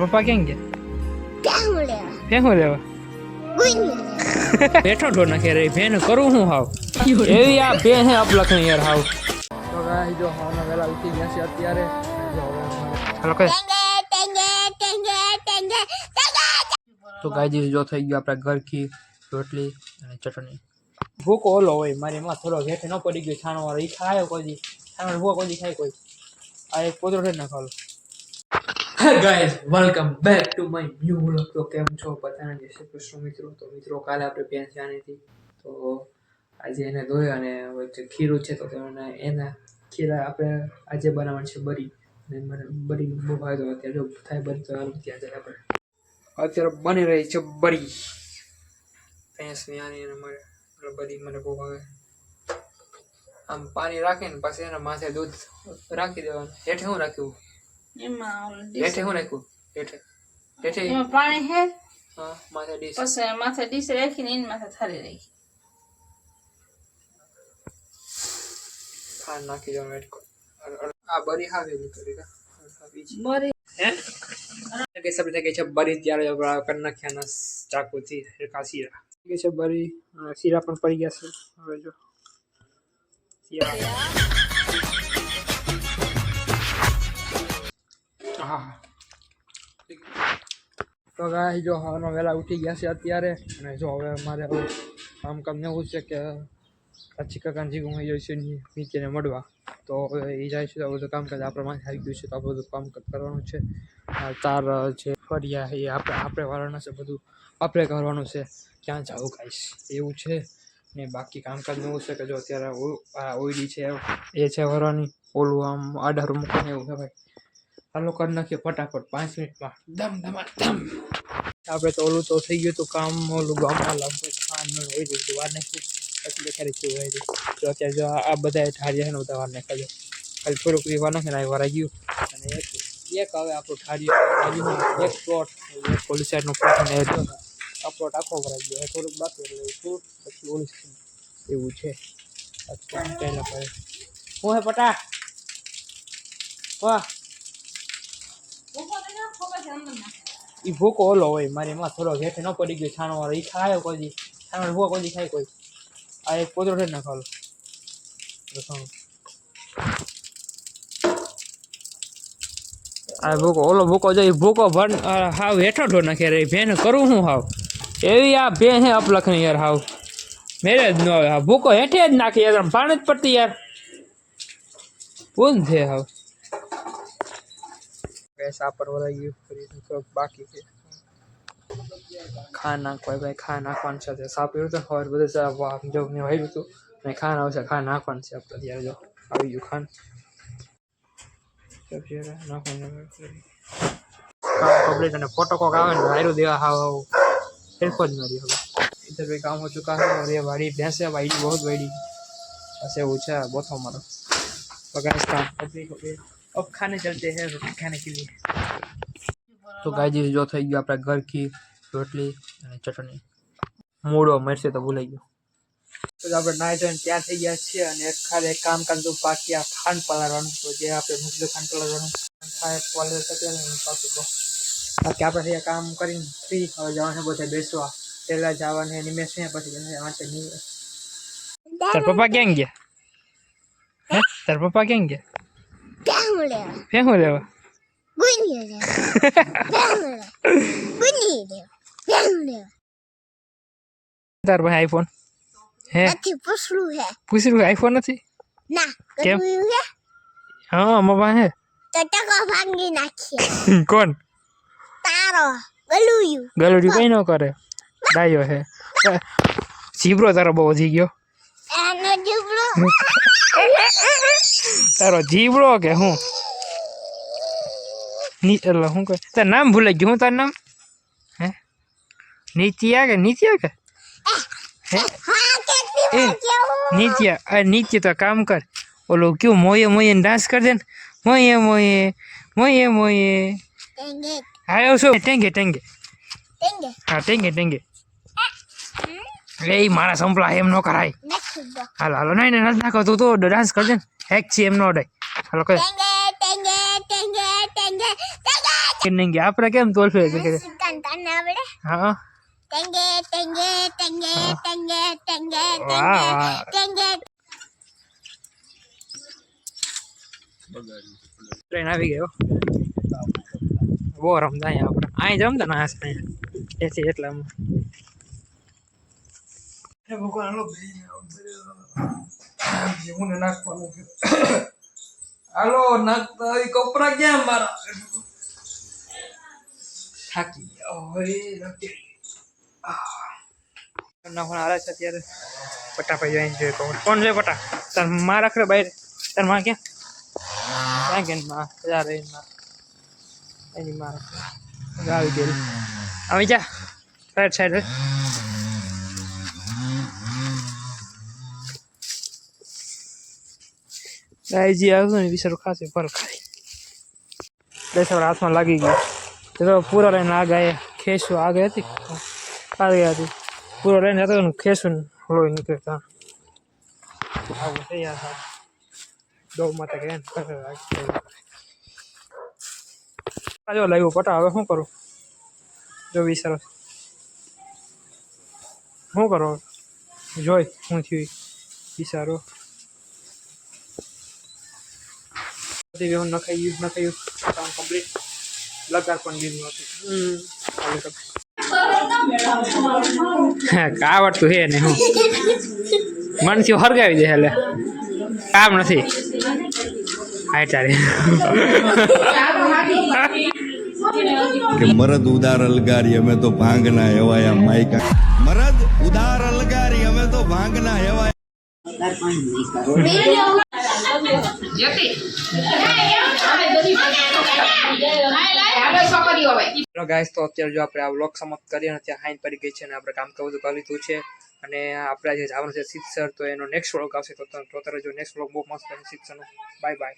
પપ્પા કેમ ગયા? ભેહું લેવા બેઠો ઢોર નાખે રે ભેન કરું હું હાવ એવી આ ભે હે અપલખણી યાર હાવ. તો ગાય જો હાવના વેલા ઉઠી ગયા છે અત્યારે. હાલો કે તો ગાયજી જો થઈ ગયું આપણા ઘર કી રોટલી અને ચટણી. ભૂકો ઓલો હોય મારી માં થોડો ઘેઠે ન પડી ગયો છાણો વાળો ઈ ખાયો કોઈ છાણો ભૂકો કોઈ ખાય કોઈ આ એક પોતરો છે નાખો. Hey guys, welcome back to my new vlog. તો કેમ છો બધાને જય શ્રી કૃષ્ણ મિત્રો. તો મિત્રો કાલે આપણે ભેંસ જાણી હતી તો આજે એને ધોઈ અને વચ્ચે ખીરું છે તો એના ખીરા આપણે આજે બનાવવાનું છે બરી. અને મને બરી બહુ ભાવે તો અત્યારે જો થાય બરી તો આનું ત્યાં જાય આપણે અત્યારે બની રહી છે બરી ભેંસની આની અને મારે બરી મને બહુ ભાવે. આમ પાણી રાખીને પછી એના માથે દૂધ રાખી દેવાનું. હેઠે હું રાખ્યું હેઠે હું નાખ્યું હેઠે એમાં પાણી હે હા માથે ડીશ પછી માથે ડીશ રાખીને એની માથે થાળી રાખી ખાંડ નાખી દેવાનું એડ આ બરી હાવી કરી બરી હે કે સબ થઈ ગઈ છે બરી ત્યારે કરી નાખ્યાના ચાકુથી હરખા શીરા કે છે બરી શીરા પણ પડી ગયા છે. હવે જો શીરા હા તો ગાય જો હવાનો વહેલા ઉઠી ગયા છે અત્યારે. અને જો હવે મારે હવે કામ એવું છે કે કાચી કાકાજી હું જાય છે નીચેને મળવા તો હવે એ જાય છે તો બધું કામ કરે આપણે માથે આવી ગયું છે તો આ બધું કામ કરવાનું છે. તાર છે ફરિયા એ આપણે વાળાનું છે બધું આપણે કરવાનું છે. ક્યાં જવું ગાઈશ એવું છે ને બાકી કામકાજ એવું છે કે જો અત્યારે ઓઈડી છે એ છે વરવાની ઓલું આમ આડારું મૂકીને એવું છે ભાઈ ચાલો કરી નાખીએ ફટાફટ 5 મિનિટમાં દમ ધમ. આપણે તો ઓલું તો થઈ ગયું હતું કામ ઓલું ગામમાં ખાવાનું હોય બધું વાર નાખ્યું પછી દેખાડી છે હોય તો અત્યારે જો આ બધા ઠારિયા છે ને બધા વાર નાખાજો ખાલી થોડુંક વાર નાખે ને વાર આવી ગયું. અને એક હવે આપણું ઠારિયું એક પ્લોટ એક પોલીસ સાઈડનો પ્લોટ અને આ પ્લોટ આખો ભરાઈ ગયો થોડુંક બાકી એટલે પછી ઓલું એવું છે પહેલાં પડે હું હે પટા વાહ ઈ ભૂકો ઓલો હોય મારી માં થોડો ઘેઠે ન પડી ગયો છાણો વાળો ઈ ખાયો કોઈ છાણો ભૂકો કોઈ ખાય કોઈ આ એક પોતરો છે નાખો આ ભૂકો ઓલો ભૂકો જાય ભૂકો ભર હાવ હેઠો ઢોર નાખે રે ભેન કરું હું હાવ એવી આ ભે હે અપલખણી યાર હાવ મેરે જ ન આવે હા ભૂકો હેઠે જ નાખી યાર પાણી જ પડતી યાર પૂન છે હાવ સાપર વરાઈ ગયું ફરી બાકી છે ખા નાખવા ભાઈ ખા નાખવાનું છે સાપ એવું તો ખબર બધું જો મેં વાર્યું હતું અને ખાન આવશે ખા નાખવાનું છે આપણે ત્યારે જો આવી ગયું ખાન નાખવાનું કમ્પ્લીટ અને ફોટો કોક આવે ને વાયરું દેવા હાવ હેલ્પ જ મારી હવે इधर भी काम हो चुका है और ये वाड़ी भैंस है वाड़ी बहुत बड़ी ऐसे ऊंचा है बहुत हमारा गाइस काम अब खाने चलते हैं रोटी खाने के लिए. तो गाइस जो થઈ ગયું આપણા ઘર કી રોટલી અને ચટણી મૂળો મરશે તો ભૂલાઈ ગયો. તો આપણે નાઈ ધોઈને ત્યાં થઈ ગયા છે અને ખાલી એક કામ કરતું બાકી આ ખાંડ પલાળવાનું તો જે આપણે મુકલો ખાંડ પલાળવાનું ખાય પલાળ શકે ને બાકી બાકી આપણે એ કામ કરીને ફ્રી હવે જવાનું બધે બેસવા પેલા જવાનું એનિમેશન પછી વાંચે નહીં. તાર પપ્પા ક્યાં ગયા હે તાર પપ્પા ક્યાં ગયા ભેહું લેવા તાર ભાઈ આઈફોન હે પૂછ્યું આઈફોન નથી કેમ હા મમ્મા હે કોણ ગલુડિયું કઈ ન કરે ડાયો હે જીબ્રો તારો બહુ વધી ગયો તારો જીબડો કે હું એટલે શું કહે તાર નામ ભૂલાઈ ગયું હું તાર નામ હે નીતિયા કે હે નીત્ય તો કામ કર ઓલું ક્યું મોયે મોયે ડાન્સ કર દે ને મોયે હા શું ટેંગે હા ટેંગે એ મારા સંપલા એમ ન કરાય હાલો નહીં નથી નાખો તું તો ડાન્સ કરજે ને હેક છે એમ ન અડાય હાલો કર નહીં ગયા આપણે કેમ તોલફે છે હા વાહ વાહ ટ્રેન આવી ગયો બહુ રમતા અહીંયા આપણે અહીં જમતા ના હશે એથી એટલા હાલો નાખતા કપડા ક્યાં મારા થાકી ગયો હારે છે અત્યારે પટા ભાઈ એન્જોય કરું કોણ છે પટા તાર માં રાખડે બહાર તાર માં ક્યાં કે માં યાર એની માં આવી ગયેલી આવી જા રાઈટ સાઈડ ગાયજી આવ્યો ને બિચારો ખાસે પર ખાઈ બેસર હાથમાં લાગી ગયો તો પૂરો લઈને આ ગાય ખેંચું આગળ હતી આગળ હતી પૂરો લઈને જતો ને ખેંચું લોહી નીકળતા આવું છે યાર દો માતા કે જો લાગ્યું પટા હવે શું કરું જો વિચારો શું કરો જોઈ શું થયું વિચારો નખાયું કામ કમ્પ્લીટ લગાર પણ દીધું હતું આવડતું હે ને હું મનથી હરગાવી દે એટલે કામ નથી હાય તારે કે મરદ ઉદાર અલગારી અમે તો ભાંગના હેવાયા માયકા મરદ ઉદાર અલગારી અમે તો ભાંગના હેવાયા ગાઈસ તો અત્યારે જો આપણે આ વ્લોગ સમાપ્ત કરીએ ને ત્યાં હાઈન પડી ગઈ છે અને આપણે કામ બધું કરી લીધું છે અને આપણે જે જવાનું છે સિત્સર તો એનો નેક્સ્ટ વ્લોગ આવશે તો તરત જો નેક્સ્ટ વ્લોગ બહુ મસ્ત છે સિત્સરનો બાય બાય